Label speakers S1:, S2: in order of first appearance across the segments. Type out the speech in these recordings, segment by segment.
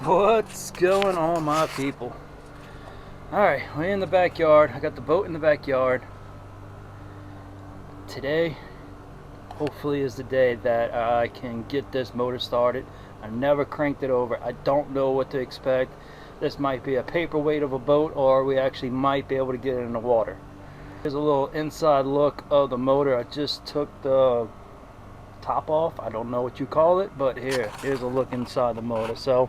S1: What's going on, my people? Alright, we're in the backyard. I got the boat in the backyard. Today, hopefully, is the day that I can get this motor started. I never cranked it over. I don't know what to expect. This might be a paperweight of a boat, or we actually might be able to get it in the water. Here's a little inside look of the motor. I just took the top off. I don't know what you call it, but here's a look inside the motor. So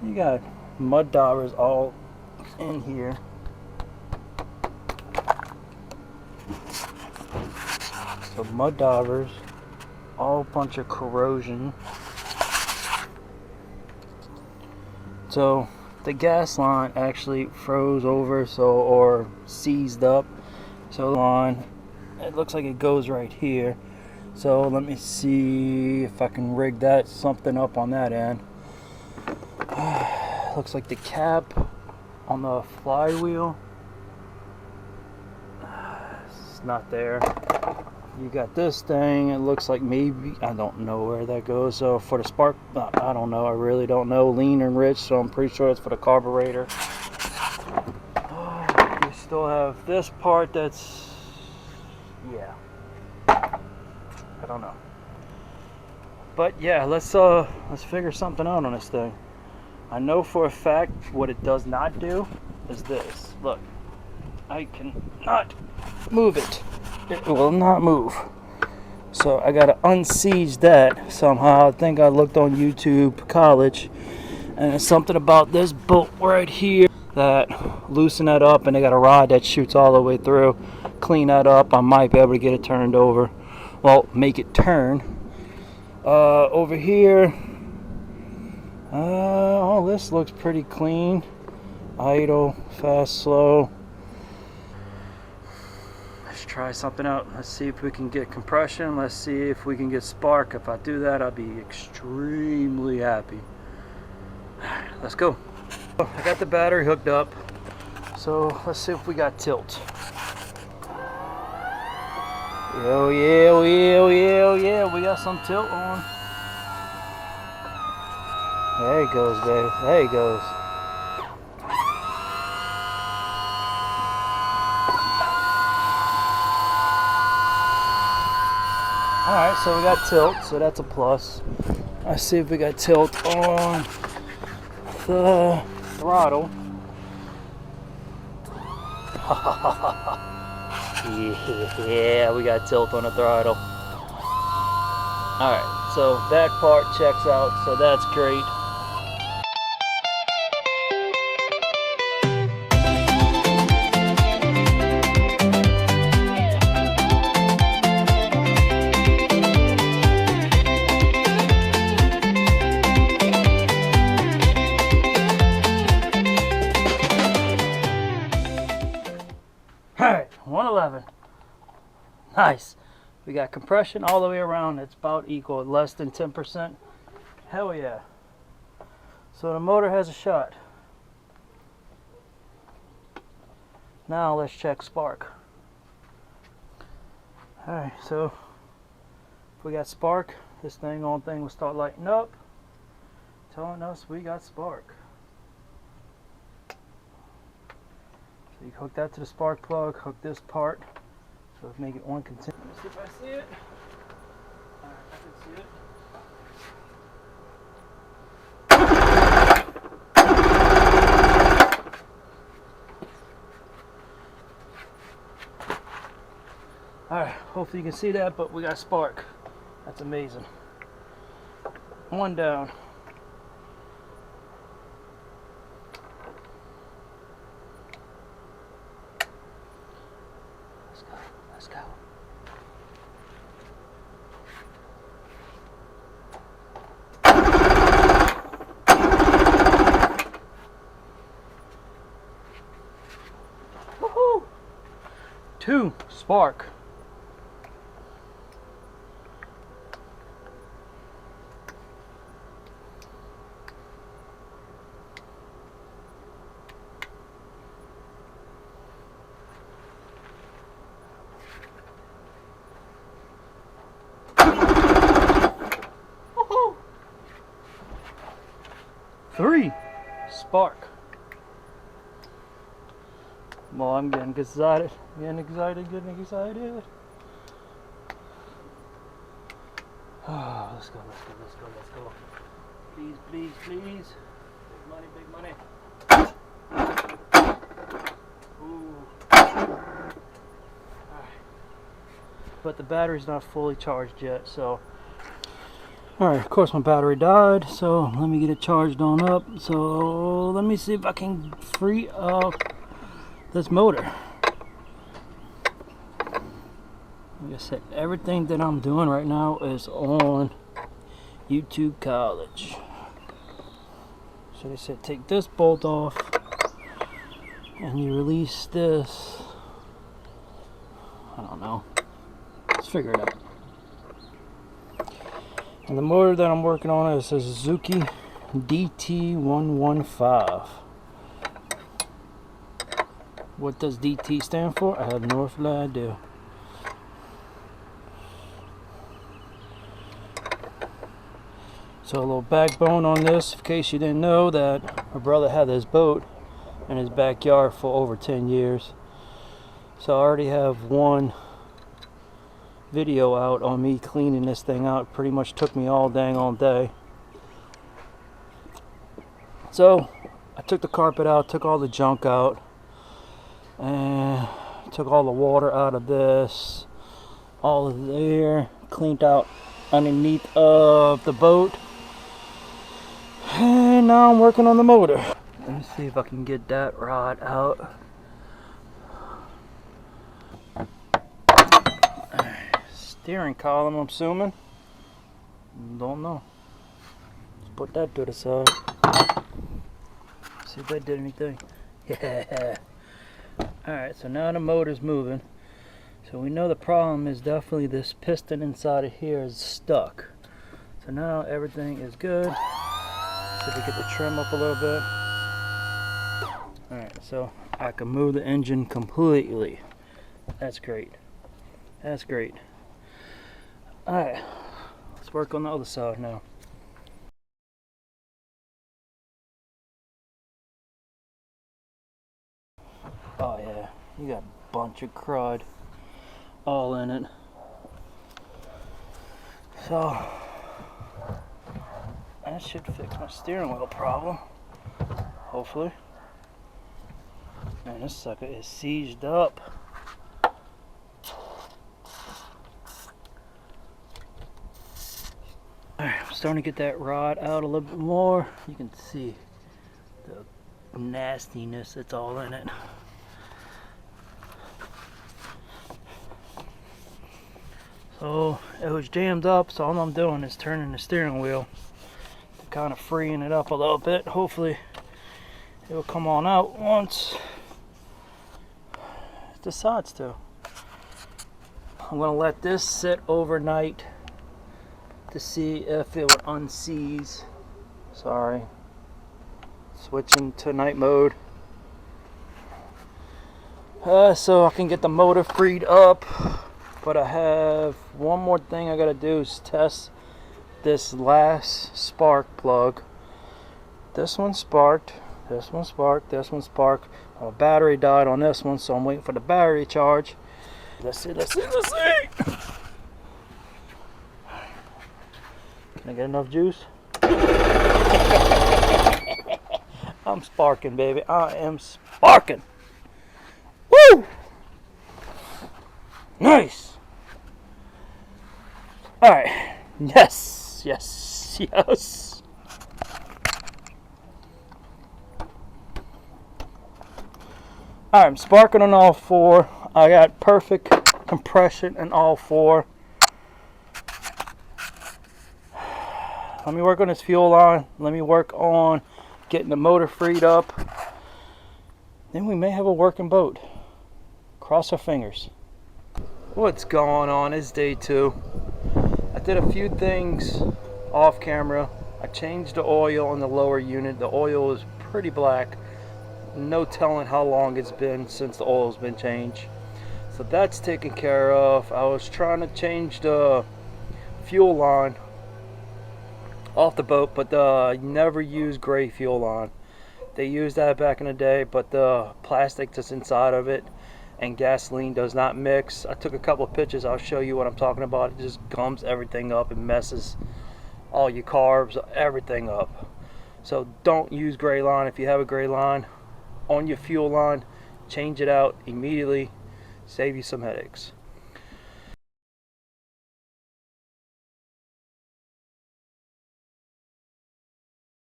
S1: you got mud daubers all in here. So mud daubers, all bunch of corrosion. So the gas line actually froze over, or seized up. So the line, it looks like it goes right here. So let me see if I can rig that something up on that end. Looks like the cap on the flywheel, it's not there. You got this thing, it looks like maybe, I don't know where that goes. So for the spark, I don't know, I really don't know. Lean and rich, so I'm pretty sure it's for the carburetor. You still have this part that's, yeah, I don't know. But yeah, let's figure something out on this thing. I know for a fact what it does not do is this. Look, I cannot move it. It will not move. So I gotta unsiege that somehow. I think I looked on YouTube College, and it's something about this bolt right here that loosen that up, and they got a rod that shoots all the way through. Clean that up, I might be able to get it turned over. Well, make it turn. Over here, all this looks pretty clean. Idle, fast, slow. Let's try something out. Let's see if we can get compression. Let's see if we can get spark. If I do that, I'll be extremely happy. Let's go. I got the battery hooked up, so let's see if we got tilt. Oh yeah, oh yeah, oh yeah, oh yeah, we got some tilt on. There he goes, baby. There he goes. Alright, so we got tilt, so that's a plus. Let's see if we got tilt on the throttle. Yeah, we got tilt on the throttle. Alright, so that part checks out, so that's great. Alright, 111. Nice. We got compression all the way around. It's about equal, less than 10%. Hell yeah. So the motor has a shot. Now let's check spark. Alright, so if we got spark, this thing will start lighting up, telling us we got spark. So you hook that to the spark plug, hook this part, so make it one continuous. Let me see if I see it. Alright, I can see it. Alright, hopefully you can see that, but we got spark. That's amazing. One down. Let's go, let's go. Woohoo! 2, spark. 3 spark. Well, I'm getting excited. Getting excited. Oh, let's go. Please. Big money. Ooh. But the battery's not fully charged yet, so. Alright, of course my battery died, so let me get it charged on up. So let me see if I can free up this motor. Like I said, everything that I'm doing right now is on YouTube College. So they said take this bolt off and you release this. I don't know. Let's figure it out. And the motor that I'm working on is a Suzuki DT 115. What does DT stand for? I have no idea. So a little backbone on this, in case you didn't know, that my brother had this boat in his backyard for over 10 years. So I already have one video out on me cleaning this thing out. Pretty much took me all day. So I took the carpet out, took all the junk out, and took all the water out of this, all of the air, cleaned out underneath of the boat. And now I'm working on the motor. Let me see if I can get that rod out. Steering column, I'm assuming. Don't know. Let's put that to the side. See if that did anything. Yeah. Alright, so now the motor's moving. So we know the problem is definitely this piston inside of here is stuck. So now everything is good. See if we get the trim up a little bit. Alright, so I can move the engine completely. That's great. That's great. Alright, let's work on the other side now. Oh yeah, you got a bunch of crud all in it. So that should fix my steering wheel problem, hopefully. Man, this sucker is seized up. Alright, I'm starting to get that rod out a little bit more. You can see the nastiness that's all in it. So it was jammed up, so all I'm doing is turning the steering wheel, kind of freeing it up a little bit. Hopefully it will come on out once it decides to. I'm going to let this sit overnight to see if it would unseize. Sorry. Switching to night mode. So I can get the motor freed up. But I have one more thing I gotta do is test this last spark plug. This one sparked, this one sparked, this one sparked. My battery died on this one, so I'm waiting for the battery charge. Let's see. Can I get enough juice? I'm sparking, baby. I am sparking. Woo! Nice. All right. Yes. All right, I'm sparking on all four. I got perfect compression in all four. Let me work on this fuel line. Let me work on getting the motor freed up. Then we may have a working boat. Cross our fingers. What's going on? It's day 2. I did a few things off camera. I changed the oil on the lower unit. The oil is pretty black. No telling how long it's been since the oil's been changed. So that's taken care of. I was trying to change the fuel line off the boat, but never use gray fuel line. They used that back in the day, but the plastic that's inside of it and gasoline does not mix. I took a couple of pictures. I'll show you what I'm talking about. It just gums everything up and messes all your carbs, everything up. So don't use gray line. If you have a gray line on your fuel line, change it out immediately. Save you some headaches.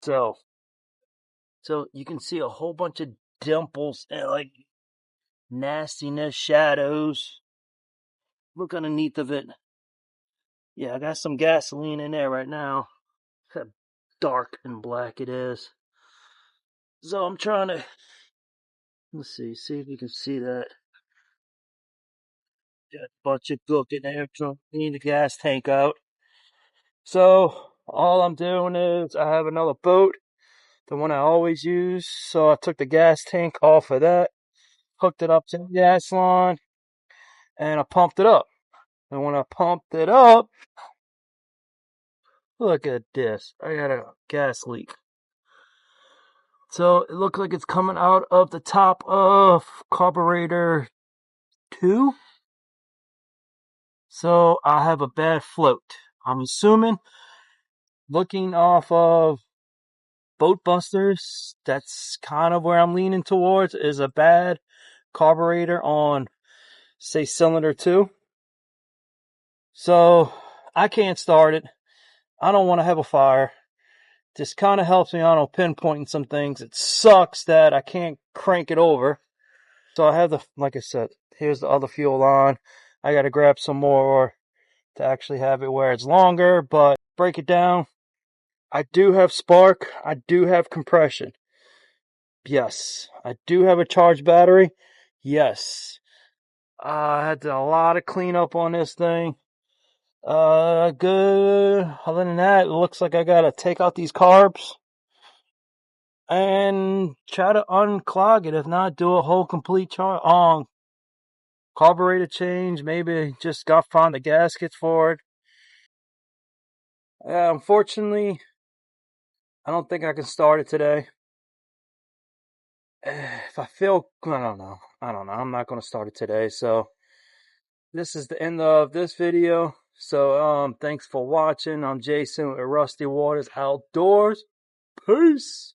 S1: So you can see a whole bunch of dimples and like nastiness, shadows. Look underneath of it. Yeah, I got some gasoline in there right now. Look how dark and black it is. So I'm trying to, let's see if you can see that. Got a bunch of gook in there, trying to clean the gas tank out. So all I'm doing is I have another boat, the one I always use. So I took the gas tank off of that, hooked it up to the gas line, and I pumped it up. And when I pumped it up, look at this. I got a gas leak. So it looks like it's coming out of the top of carburetor 2. So I have a bad float. I'm assuming, looking off of Boat Busters, that's kind of where I'm leaning towards, is a bad carburetor on, say, cylinder 2. So I can't start it. I don't want to have a fire. This kind of helps me out on pinpointing some things. It sucks that I can't crank it over. So I have like I said, here's the other fuel line. I got to grab some more to actually have it where it's longer, but break it down. I do have spark. I do have compression. Yes. I do have a charged battery. Yes. I had a lot of cleanup on this thing. Good. Other than that, it looks like I got to take out these carbs and try to unclog it. If not, do a whole complete carburetor change. Maybe just got find the gaskets for it. Unfortunately, I don't think I can start it today. If I feel, I don't know. I'm not going to start it today. So this is the end of this video. So thanks for watching. I'm Jason with Rusty Waters Outdoors. Peace.